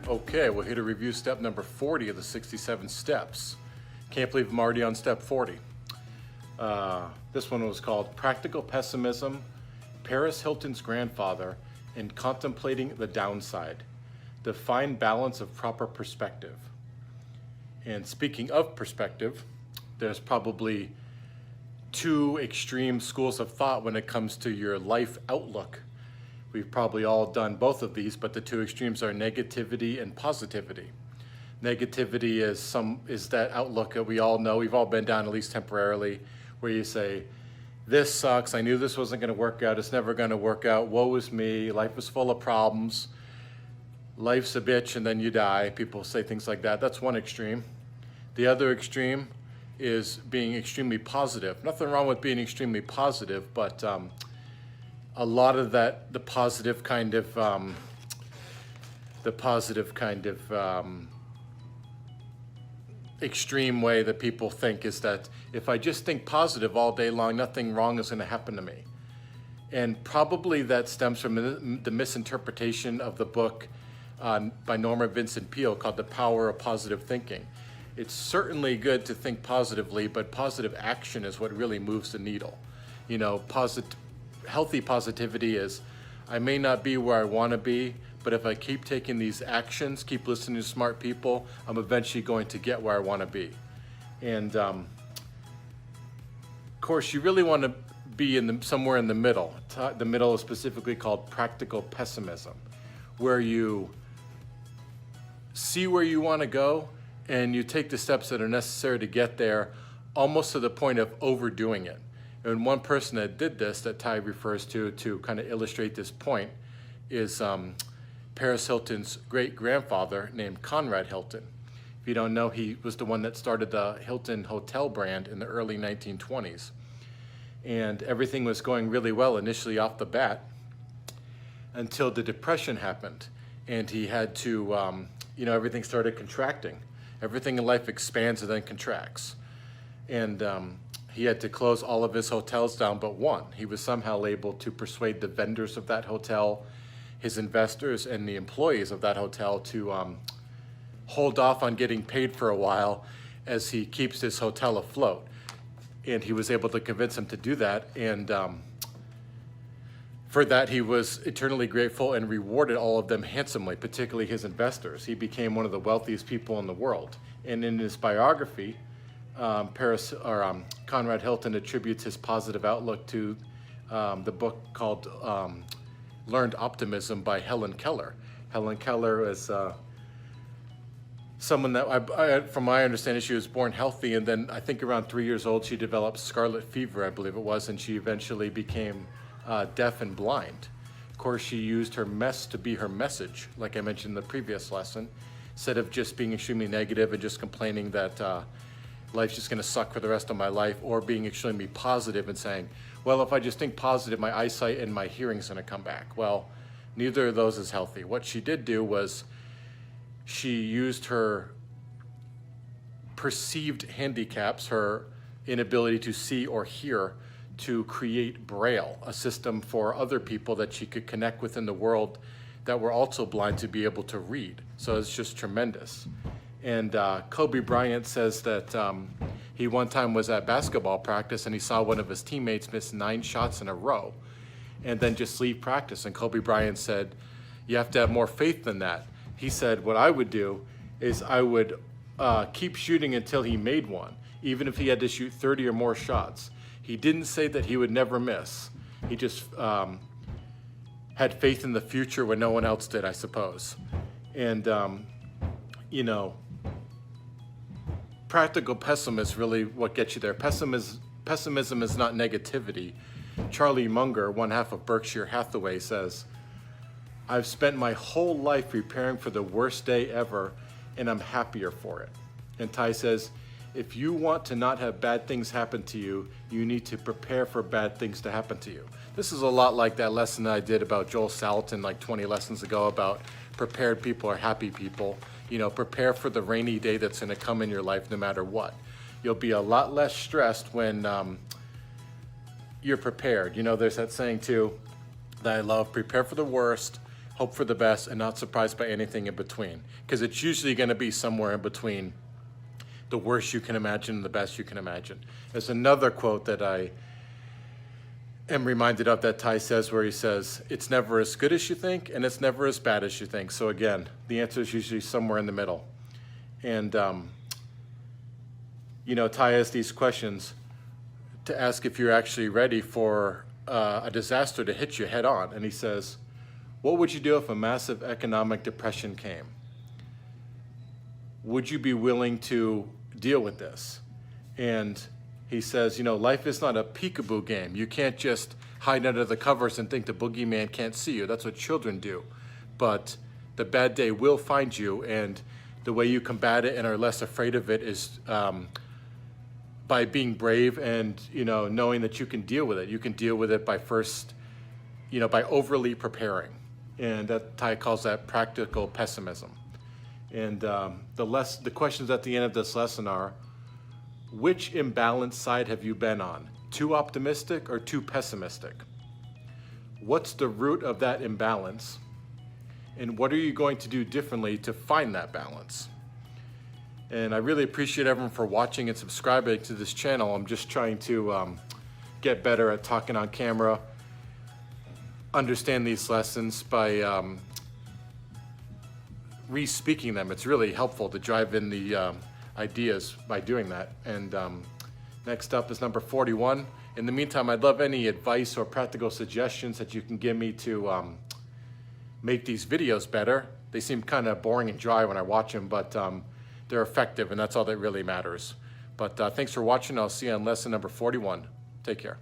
Okay, we're here to review step number 40 of the 67 steps. Can't believe I'm already on step 40. This one was called Practical Pessimism, Paris Hilton's Grandfather, and Contemplating the Downside. The fine balance of proper perspective. And speaking of perspective, there's probably two extreme schools of thought when it comes to your life outlook. We've probably all done both of these, but the two extremes are negativity and positivity. Negativity is that outlook that we all know, we've all been down at least temporarily, where you say, this sucks, I knew this wasn't gonna work out, it's never gonna work out, woe is me, life is full of problems, life's a bitch, and then you die. People say things like that. That's one extreme. The other extreme is being extremely positive. Nothing wrong with being extremely positive, but a lot of that, the positive kind of extreme way that people think is that if I just think positive all day long, nothing wrong is going to happen to me. And probably that stems from the misinterpretation of the book by Norman Vincent Peale called The Power of Positive Thinking. It's certainly good to think positively, but positive action is what really moves the needle. You know, healthy positivity is, I may not be where I want to be, but if I keep taking these actions, keep listening to smart people, I'm eventually going to get where I want to be. And of course, you really want to be somewhere in the middle. The middle is specifically called practical pessimism, where you see where you want to go and you take the steps that are necessary to get there, almost to the point of overdoing it. And one person that did this, that Ty refers to kind of illustrate this point, is Paris Hilton's great-grandfather named Conrad Hilton. If you don't know, he was the one that started the Hilton hotel brand in the early 1920s. And everything was going really well initially off the bat until the Depression happened. And he had to, everything started contracting. Everything in life expands and then contracts. And he had to close all of his hotels down but one. He was somehow able to persuade the vendors of that hotel, his investors, and the employees of that hotel to hold off on getting paid for a while as he keeps his hotel afloat. And he was able to convince them to do that. And for that, he was eternally grateful and rewarded all of them handsomely, particularly his investors. He became one of the wealthiest people in the world. And in his biography, Conrad Hilton attributes his positive outlook to the book called Learned Optimism by Helen Keller. Helen Keller is someone that, from my understanding, she was born healthy, and then I think around 3 years old, she developed scarlet fever, I believe it was, and she eventually became deaf and blind. Of course, she used her mess to be her message, like I mentioned in the previous lesson, instead of just being extremely negative and just complaining that life's just gonna suck for the rest of my life, or being extremely positive and saying, well, if I just think positive, my eyesight and my hearing's gonna come back. Well, neither of those is healthy. What she did do was she used her perceived handicaps, her inability to see or hear, to create Braille, a system for other people that she could connect with in the world that were also blind to be able to read. So it's just tremendous. And Kobe Bryant says that he one time was at basketball practice and he saw one of his teammates miss 9 shots in a row and then just leave practice. And Kobe Bryant said, you have to have more faith than that. He said, what I would do is I would keep shooting until he made one, even if he had to shoot 30 or more shots. He didn't say that he would never miss. He just had faith in the future when no one else did, I suppose. And, practical pessimism is really what gets you there. Pessimism is not negativity. Charlie Munger, one half of Berkshire Hathaway, says, I've spent my whole life preparing for the worst day ever, and I'm happier for it. And Ty says, if you want to not have bad things happen to you, you need to prepare for bad things to happen to you. This is a lot like that lesson that I did about Joel Salatin like 20 lessons ago about prepared people are happy people. You know, prepare for the rainy day that's gonna come in your life no matter what. You'll be a lot less stressed when you're prepared. You know, there's that saying too that I love, prepare for the worst, hope for the best, and not surprised by anything in between. Because it's usually going to be somewhere in between the worst you can imagine and the best you can imagine. There's another quote that I am reminded of that Ty says, where he says, it's never as good as you think, and it's never as bad as you think. So again, the answer is usually somewhere in the middle. And, you know, Ty has these questions to ask if you're actually ready for a disaster to hit you head on. And he says, what would you do if a massive economic depression came? Would you be willing to deal with this? And he says, you know, life is not a peekaboo game. You can't just hide under the covers and think the boogeyman can't see you. That's what children do. But the bad day will find you, and the way you combat it and are less afraid of it is by being brave and, you know, knowing that you can deal with it. You can deal with it by first, you know, by overly preparing. And that Ty calls that practical pessimism. And the questions at the end of this lesson are, which imbalance side have you been on? Too optimistic or too pessimistic? What's the root of that imbalance? And what are you going to do differently to find that balance? And I really appreciate everyone for watching and subscribing to this channel. I'm just trying to get better at talking on camera, understand these lessons by re-speaking them. It's really helpful to drive in the ideas by doing that. And next up is number 41. In the meantime, I'd love any advice or practical suggestions that you can give me to make these videos better. They seem kind of boring and dry when I watch them, but they're effective, and that's all that really matters. But thanks for watching. I'll see you on lesson number 41. Take care.